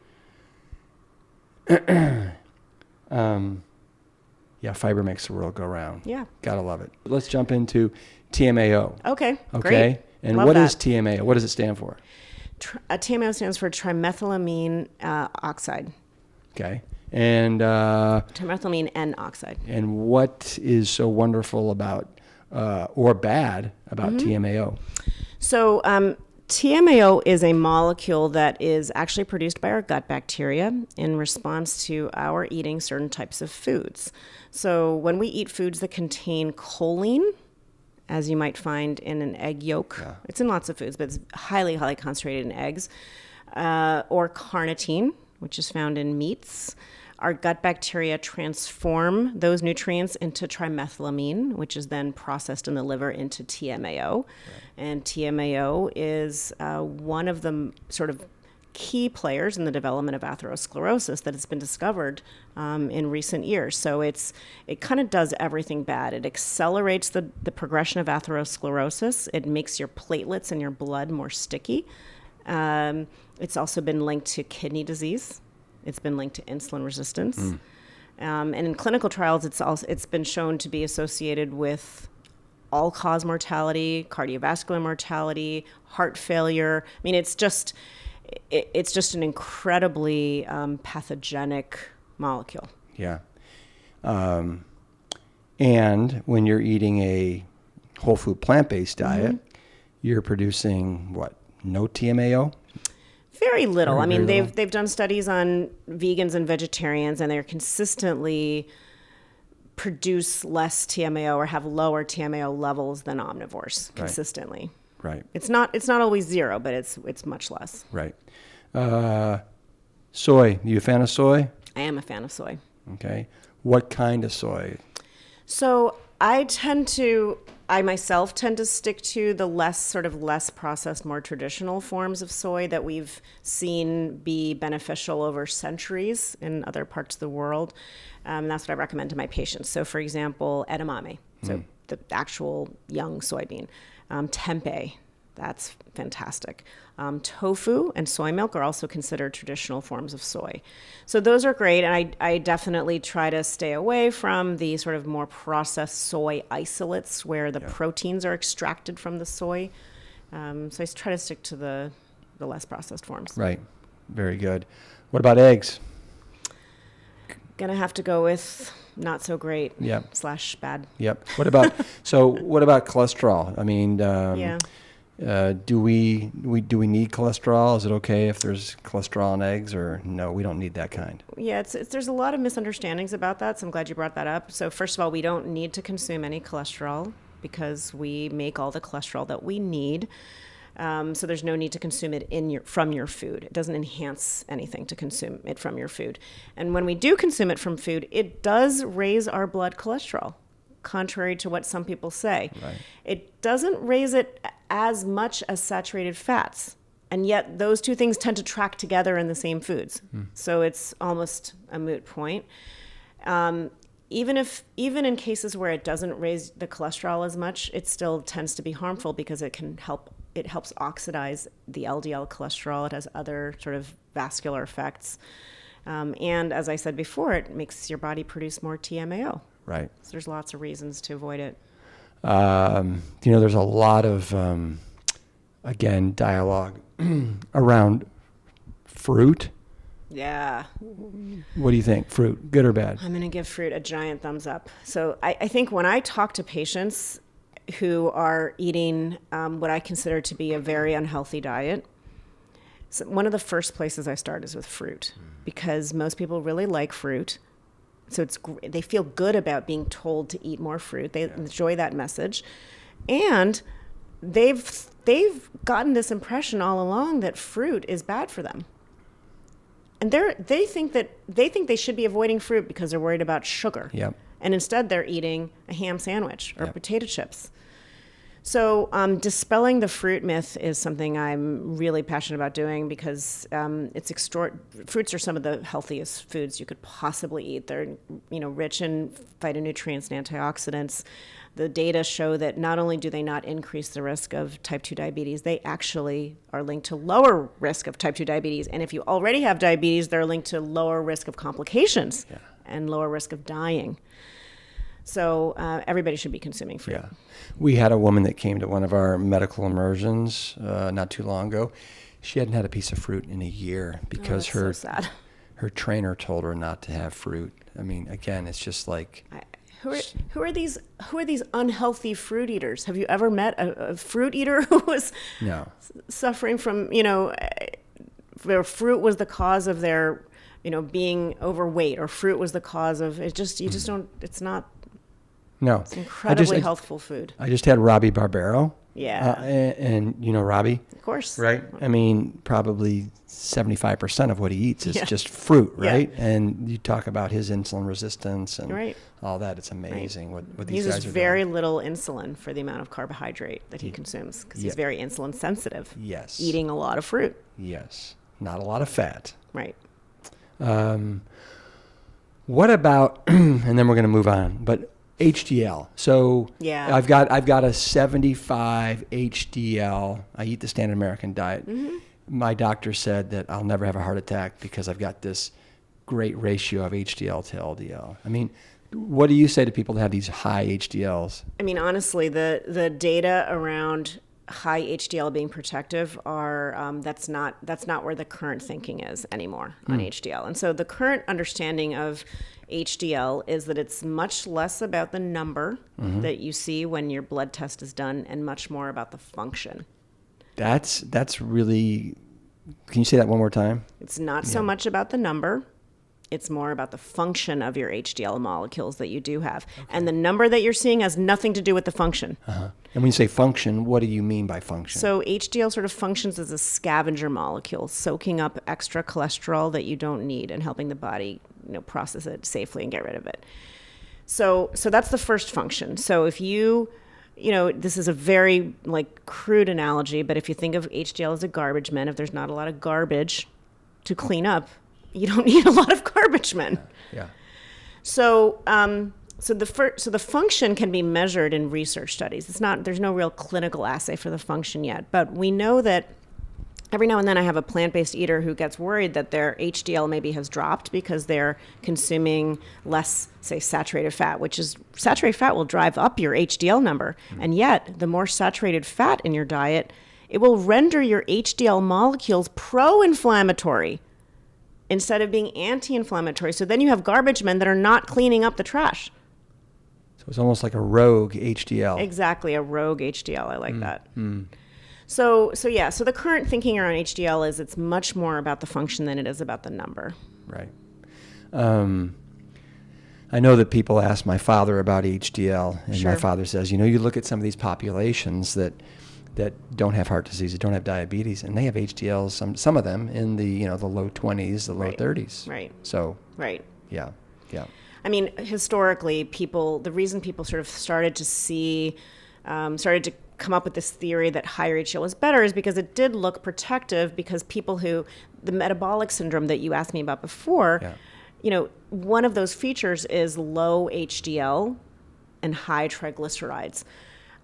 Fiber makes the world go round. Yeah. Gotta love it. Let's jump into TMAO. Okay. Great. And love what that. is TMAO? What does it stand for? TMAO stands for trimethylamine oxide. Okay. And trimethylamine N oxide. And what is so wonderful about or bad about TMAO? So TMAO is a molecule that is actually produced by our gut bacteria in response to our eating certain types of foods. So when we eat foods that contain choline, as you might find in an egg yolk, it's in lots of foods, but it's highly, highly concentrated in eggs, or carnitine, which is found in meats, our gut bacteria transform those nutrients into trimethylamine, which is then processed in the liver into TMAO. Right. And TMAO is one of the sort of key players in the development of atherosclerosis that has been discovered in recent years. So it kind of does everything bad. It accelerates the progression of atherosclerosis. It makes your platelets in your blood more sticky. It's also been linked to kidney disease. It's been linked to insulin resistance. And in clinical trials, it's been shown to be associated with all-cause mortality, cardiovascular mortality, heart failure. I mean, it's just an incredibly pathogenic molecule. Yeah. And when you're eating a whole food plant-based diet, you're producing what? No TMAO? Very little. I mean, very little. they've done studies on vegans and vegetarians, and they're consistently produce less TMAO or have lower TMAO levels than omnivores consistently. Right. It's not always zero, but it's much less. Right. Soy. You a fan of soy? I am a fan of soy. Okay. What kind of soy? So I myself tend to stick to the less processed, more traditional forms of soy that we've seen be beneficial over centuries in other parts of the world. That's what I recommend to my patients. So, for example, edamame, so the actual young soybean. Tempeh, that's fantastic. Tofu and soy milk are also considered traditional forms of soy. So those are great, and I definitely try to stay away from the sort of more processed soy isolates where the proteins are extracted from the soy. So I try to stick to the less processed forms. Right. Very good. What about eggs? Gonna have to go with not so great / bad. Yep. What about cholesterol? I mean, Do we need cholesterol? Is it okay if there's cholesterol in eggs, or no, we don't need that kind? Yeah, there's a lot of misunderstandings about that, so I'm glad you brought that up. So first of all, we don't need to consume any cholesterol because we make all the cholesterol that we need. So there's no need to consume it from your food. It doesn't enhance anything to consume it from your food. And when we do consume it from food, it does raise our blood cholesterol, contrary to what some people say. Right. It doesn't raise it as much as saturated fats. And yet those two things tend to track together in the same foods. So it's almost a moot point. Even in cases where it doesn't raise the cholesterol as much, it still tends to be harmful because it helps oxidize the LDL cholesterol. It has other sort of vascular effects. And as I said before, it makes your body produce more TMAO. Right. So there's lots of reasons to avoid it. There's a lot of, again, dialogue around fruit. Yeah. What do you think? Fruit, good or bad? I'm going to give fruit a giant thumbs up. So I think when I talk to patients who are eating what I consider to be a very unhealthy diet, so one of the first places I start is with fruit because most people really like fruit. So they feel good about being told to eat more fruit. They enjoy that message. And they've gotten this impression all along that fruit is bad for them. And they think they should be avoiding fruit because they're worried about sugar. Yep. And instead they're eating a ham sandwich or potato chips. So dispelling the fruit myth is something I'm really passionate about doing because fruits are some of the healthiest foods you could possibly eat. They're rich in phytonutrients and antioxidants. The data show that not only do they not increase the risk of type 2 diabetes, they actually are linked to lower risk of type 2 diabetes. And if you already have diabetes, they're linked to lower risk of complications and lower risk of dying. So everybody should be consuming fruit. Yeah. We had a woman that came to one of our medical immersions not too long ago. She hadn't had a piece of fruit in a year because so sad. her trainer told her not to have fruit. I mean, again, it's just like... Who are these unhealthy fruit eaters? Have you ever met a fruit eater who was suffering from, where fruit was the cause of their, being overweight, or fruit was the cause of it? You just don't. It's not. No, it's incredibly healthful food. I just had Robbie Barbero. Yeah. And Robbie? Of course. Right? I mean, probably 75% of what he eats is just fruit, right? Yeah. And you talk about his insulin resistance and all that. It's amazing what these guys are doing. He uses very little insulin for the amount of carbohydrate that he consumes because he's very insulin sensitive. Yes. Eating a lot of fruit. Yes. Not a lot of fat. Right. What about, and then we're going to move on, but HDL. So I've got a 75 HDL. I eat the standard American diet. Mm-hmm. My doctor said that I'll never have a heart attack because I've got this great ratio of HDL to LDL. I mean, what do you say to people that have these high HDLs? I mean, honestly, the data around high HDL being protective are that's not where the current thinking is anymore on HDL. And so the current understanding of HDL is that it's much less about the number that you see when your blood test is done and much more about the function. That's really, can you say that one more time? It's not so much about the number. It's more about the function of your HDL molecules that you do have. Okay. And the number that you're seeing has nothing to do with the function. Uh-huh. And when you say function, what do you mean by function? So HDL sort of functions as a scavenger molecule, soaking up extra cholesterol that you don't need and helping the body process it safely and get rid of it. So that's the first function. So if this is a very crude analogy, but if you think of HDL as a garbage man, if there's not a lot of garbage to clean up, you don't need a lot of garbage men. Yeah. So the function can be measured in research studies. There's no real clinical assay for the function yet, but we know that every now and then I have a plant-based eater who gets worried that their HDL maybe has dropped because they're consuming less, say, saturated fat, saturated fat will drive up your HDL number. And yet, the more saturated fat in your diet, it will render your HDL molecules pro-inflammatory instead of being anti-inflammatory. So then you have garbage men that are not cleaning up the trash. So it's almost like a rogue HDL. Exactly, a rogue HDL. I like that. So the current thinking around HDL is it's much more about the function than it is about the number. Right. I know that people ask my father about HDL, and Sure. my father says, you look at some of these populations that don't have heart disease, that don't have diabetes, and they have HDLs, some of them in the the low 20s, the low 30s. Right. So Right. yeah. I mean, historically, the reason people sort of started to come up with this theory that higher HDL is better is because it did look protective, because people the metabolic syndrome that you asked me about before, one of those features is low HDL and high triglycerides.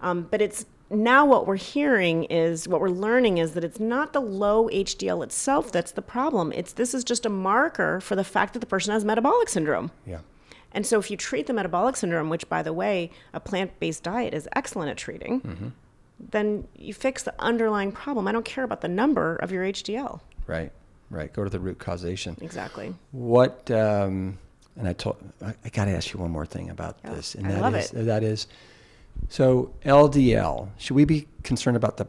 But it's now what we're learning is that it's not the low HDL itself that's the problem. This is just a marker for the fact that the person has metabolic syndrome. Yeah. And so if you treat the metabolic syndrome, which, by the way, a plant-based diet is excellent at treating, then you fix the underlying problem. I don't care about the number of your HDL. Right. Go to the root causation. Exactly. What, and I got to ask you one more thing about this. And I love it. That is, so LDL, should we be concerned about the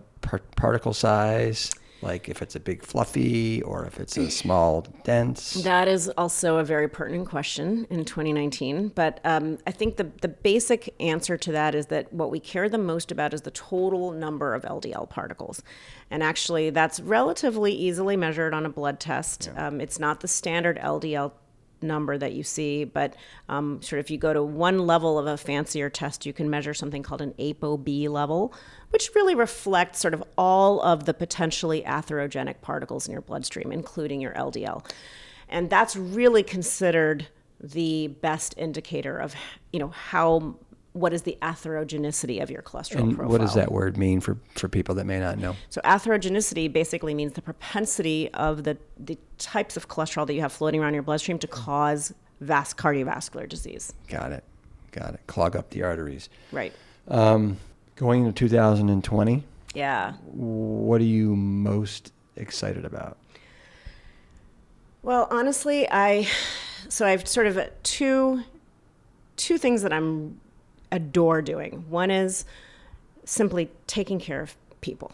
particle size? Like if it's a big fluffy or if it's a small dense? That is also a very pertinent question in 2019. But I think the basic answer to that is that what we care the most about is the total number of LDL particles. And actually, that's relatively easily measured on a blood test. Yeah. It's not the standard LDL number that you see, but sort of if you go to one level of a fancier test, you can measure something called an ApoB level, which really reflects sort of all of the potentially atherogenic particles in your bloodstream, including your LDL. And that's really considered the best indicator of, what is the atherogenicity of your cholesterol profile. What does that word mean for people that may not know? So atherogenicity basically means the propensity of the types of cholesterol that you have floating around your bloodstream to cause cardiovascular disease. Got it. Clog up the arteries. Right. Going into 2020, Yeah. what are you most excited about? Well, honestly, I've sort of two things that I'm adore doing. One is simply taking care of people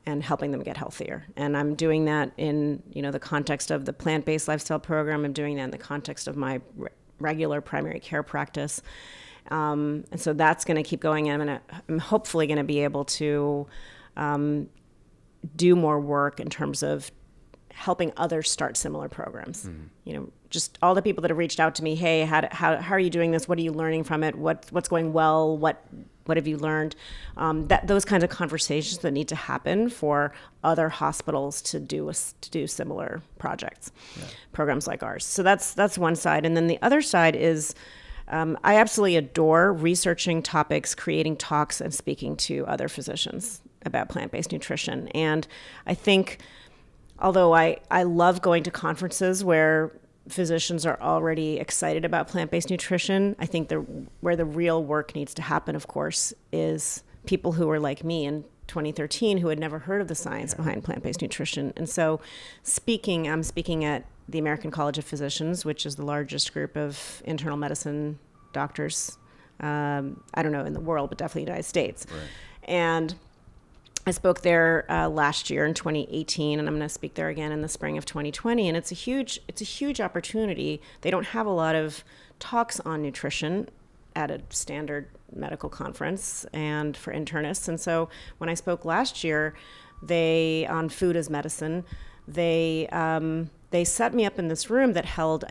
and helping them get healthier. And I'm doing that in, the context of the plant-based lifestyle program. I'm doing that in the context of my regular primary care practice. And so that's going to keep going. And I'm hopefully going to be able to do more work in terms of helping others start similar programs. Just all the people that have reached out to me, hey, how are you doing this? What are you learning from it? What's going well? What have you learned? Those kinds of conversations that need to happen for other hospitals to do similar projects, programs like ours. So that's one side. And then the other side is I absolutely adore researching topics, creating talks, and speaking to other physicians about plant-based nutrition. And I think, although I love going to conferences where physicians are already excited about plant-based nutrition, I think where the real work needs to happen, of course, is people who are like me in 2013 who had never heard of the science behind plant-based nutrition. And so I'm speaking at the American College of Physicians, which is the largest group of internal medicine doctors, I don't know in the world, but definitely the United States. Right. And I spoke there last year in 2018, and I'm going to speak there again in the spring of 2020. And it's a huge opportunity. They don't have a lot of talks on nutrition at a standard medical conference and for internists. And so when I spoke last year, on food as medicine, they set me up in this room that held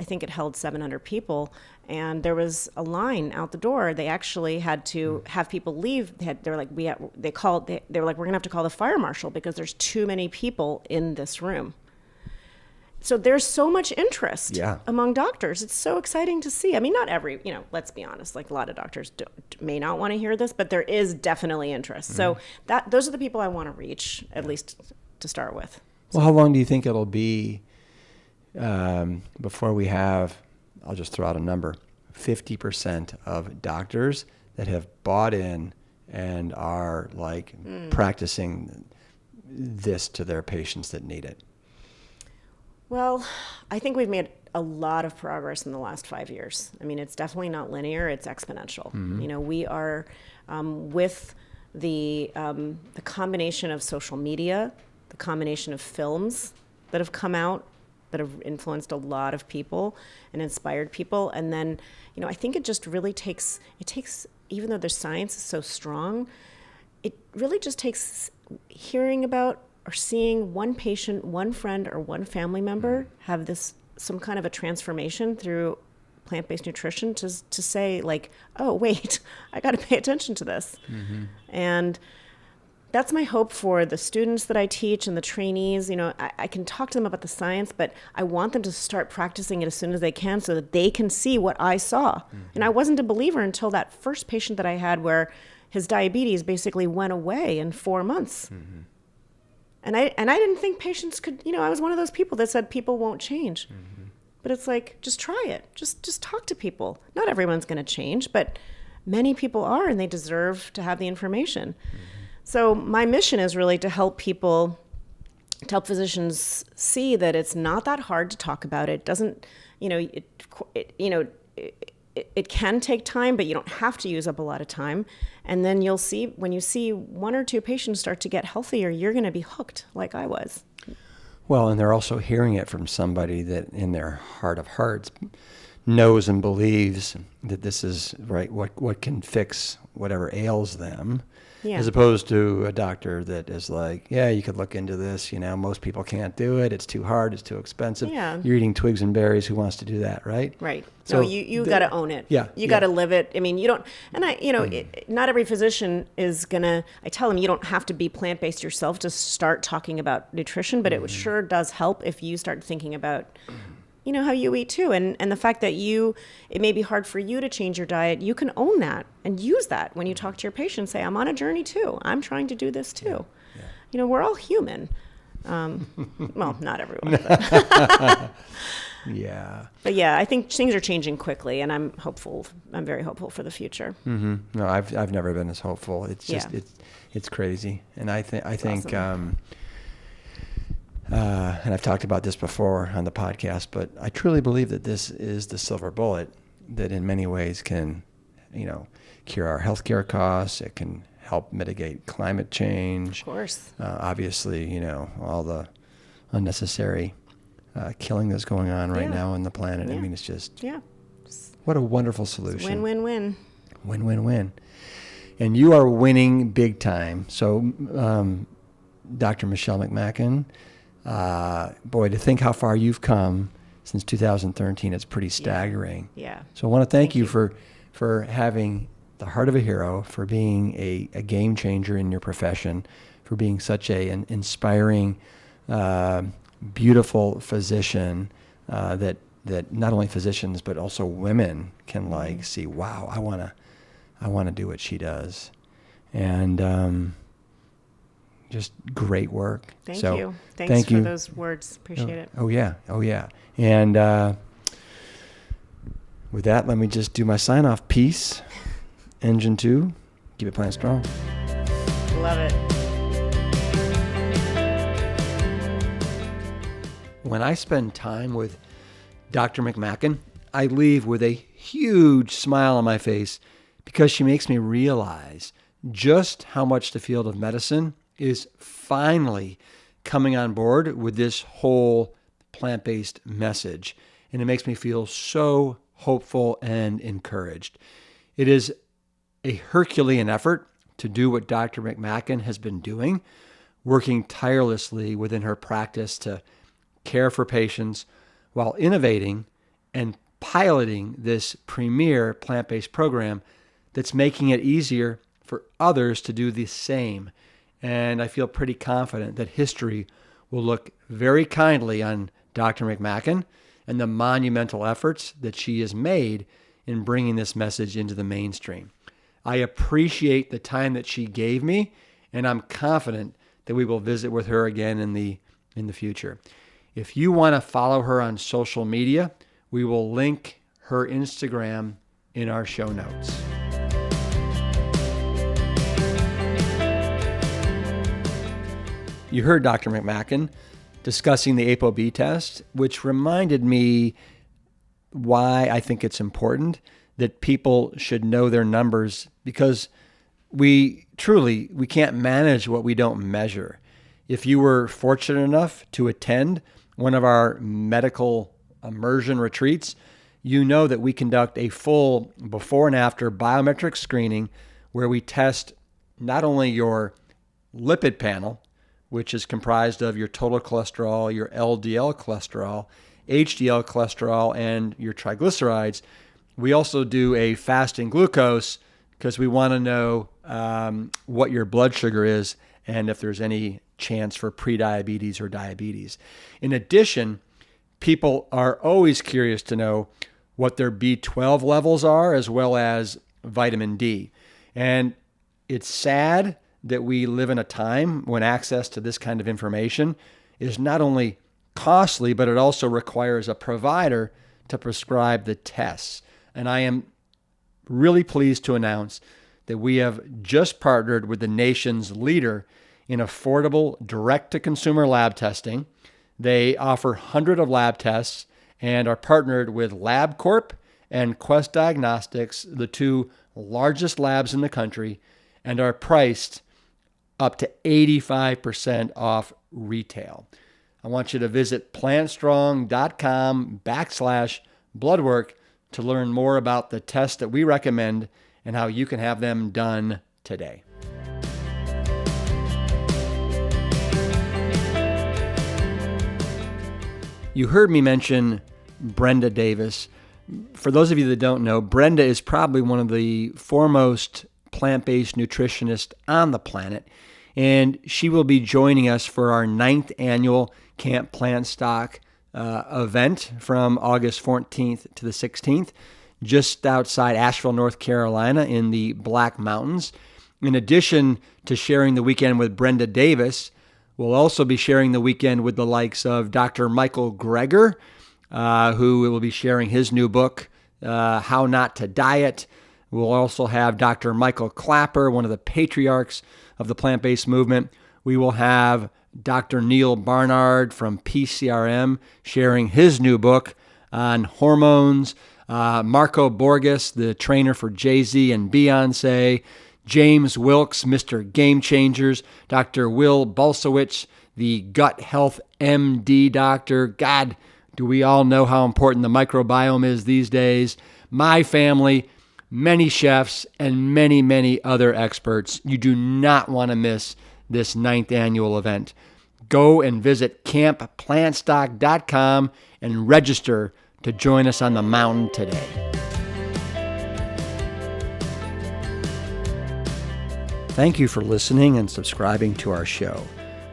700 people, and there was a line out the door. They actually had to have people leave. They were like, we're gonna have to call the fire marshal because there's too many people in this room. So there's so much interest among doctors. It's so exciting to see. I mean, not every, let's be honest, like a lot of doctors may not want to hear this, but there is definitely interest. So those are the people I want to reach, at least to start with. Well, how long do you think it'll be before we have, I'll just throw out a number, 50% of doctors that have bought in and are practicing this to their patients that need it? Well, I think we've made a lot of progress in the last 5 years. I mean, it's definitely not linear, it's exponential. We are with the combination of social media, the combination of films that have come out that have influenced a lot of people and inspired people. And then, I think it just really takes, even though the science is so strong, it really just takes hearing about or seeing one patient, one friend, or one family member have some kind of a transformation through plant-based nutrition to say like, oh, wait, I got to pay attention to this. Mm-hmm. And that's my hope for the students that I teach and the trainees. I can talk to them about the science, but I want them to start practicing it as soon as they can so that they can see what I saw. Mm-hmm. And I wasn't a believer until that first patient that I had where his diabetes basically went away in 4 months. Mm-hmm. And I didn't think patients could, I was one of those people that said people won't change. Mm-hmm. But it's like, just try it. Just talk to people. Not everyone's going to change, but many people are, and they deserve to have the information. Mm-hmm. So my mission is really to help physicians see that it's not that hard to talk about it. It doesn't, it can take time, but you don't have to use up a lot of time. And then you'll see, when you see 1 or 2 patients start to get healthier, you're going to be hooked like I was. Well, and they're also hearing it from somebody that in their heart of hearts knows and believes that this is right, what can fix whatever ails them. Yeah. As opposed to a doctor that is like, yeah, you could look into this. Most people can't do it. It's too hard. It's too expensive. Yeah. You're eating twigs and berries. Who wants to do that, right? Right. So you got to own it. Yeah. You got to live it. I mean, you don't. And not every physician is gonna. I tell them you don't have to be plant-based yourself to start talking about nutrition, but it sure does help if you start thinking about how you eat too. And the fact that it may be hard for you to change your diet, you can own that and use that when you talk to your patients. Say, I'm on a journey too. I'm trying to do this too. Yeah. We're all human. Well, not everyone. But yeah. But yeah, I think things are changing quickly, and I'm hopeful. I'm very hopeful for the future. Mm-hmm. No, I've never been as hopeful. It's just it's crazy, and I think awesome. And I've talked about this before on the podcast, but I truly believe that this is the silver bullet that in many ways can, cure our healthcare costs. It can help mitigate climate change. Of course. Obviously, all the unnecessary killing that's going on right now on the planet. Yeah. I mean, it's just what a wonderful solution. Win-win-win. Win-win-win. And you are winning big time. So, Dr. Michelle McMackin, boy, to think how far you've come since 2013, it's pretty staggering. Yeah. So I want to thank you for having the heart of a hero, for being a game changer in your profession, for being such an inspiring, beautiful physician that not only physicians but also women can see. Wow, I want to do what she does, and just great work. Thank you. Thanks for those words. Appreciate it. Oh yeah. And with that, let me just do my sign off. Peace. Engine 2. Keep it plant strong. Love it. When I spend time with Dr. McMackin, I leave with a huge smile on my face because she makes me realize just how much the field of medicine is finally coming on board with this whole plant-based message. And it makes me feel so hopeful and encouraged. It is a Herculean effort to do what Dr. McMackin has been doing, working tirelessly within her practice to care for patients while innovating and piloting this premier plant-based program that's making it easier for others to do the same. And I feel pretty confident that history will look very kindly on Dr. McMackin and the monumental efforts that she has made in bringing this message into the mainstream. I appreciate the time that she gave me, and I'm confident that we will visit with her again in the future. If you want to follow her on social media, we will link her Instagram in our show notes. You heard Dr. McMackin discussing the ApoB test, which reminded me why I think it's important that people should know their numbers, because we can't manage what we don't measure. If you were fortunate enough to attend one of our medical immersion retreats, you know that we conduct a full before and after biometric screening where we test not only your lipid panel, which is comprised of your total cholesterol, your LDL cholesterol, HDL cholesterol, and your triglycerides. We also do a fasting glucose because we want to know what your blood sugar is and if there's any chance for prediabetes or diabetes. In addition, people are always curious to know what their B12 levels are as well as vitamin D. And it's sad that we live in a time when access to this kind of information is not only costly, but it also requires a provider to prescribe the tests. And I am really pleased to announce that we have just partnered with the nation's leader in affordable direct-to-consumer lab testing. They offer hundreds of lab tests and are partnered with LabCorp and Quest Diagnostics, the two largest labs in the country, and are priced up to 85% off retail. I want you to visit plantstrong.com/bloodwork to learn more about the tests that we recommend and how you can have them done today. You heard me mention Brenda Davis. For those of you that don't know, Brenda is probably one of the foremost plant-based nutritionists on the planet, and she will be joining us for our 9th annual Camp Plant Stock event from August 14th to the 16th, just outside Asheville, North Carolina in the Black Mountains. In addition to sharing the weekend with Brenda Davis, we'll also be sharing the weekend with the likes of Dr. Michael Greger, who will be sharing his new book, How Not to Diet. We'll also have Dr. Michael Clapper, one of the patriarchs of the plant-based movement. We will have Dr. Neil Barnard from PCRM sharing his new book on hormones. Marco Borges, the trainer for Jay-Z and Beyonce. James Wilkes, Mr. Game Changers. Dr. Will Bulsiewicz, the gut health MD doctor. God, do we all know how important the microbiome is these days? My family, many chefs, and many, many other experts. You do not want to miss this 9th annual event. Go and visit campplantstock.com and register to join us on the mountain today. Thank you for listening and subscribing to our show.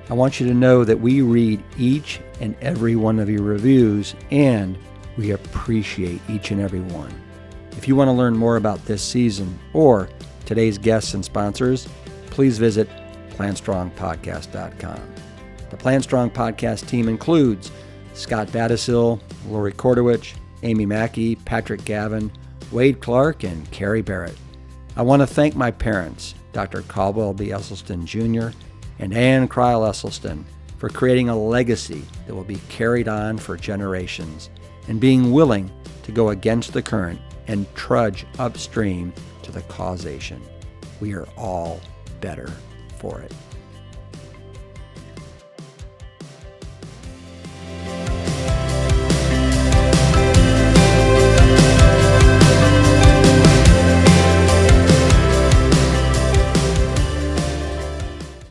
I want you to know that we read each and every one of your reviews, and we appreciate each and every one. If you want to learn more about this season or today's guests and sponsors, please visit plantstrongpodcast.com. The Plant Strong podcast team includes Scott Badisil, Lori Kordowich, Amy Mackey, Patrick Gavin, Wade Clark, and Carrie Barrett. I want to thank my parents, Dr. Caldwell B. Esselstyn Jr. and Ann Kryle Esselstyn, for creating a legacy that will be carried on for generations and being willing to go against the current and trudge upstream to the causation. We are all better for it.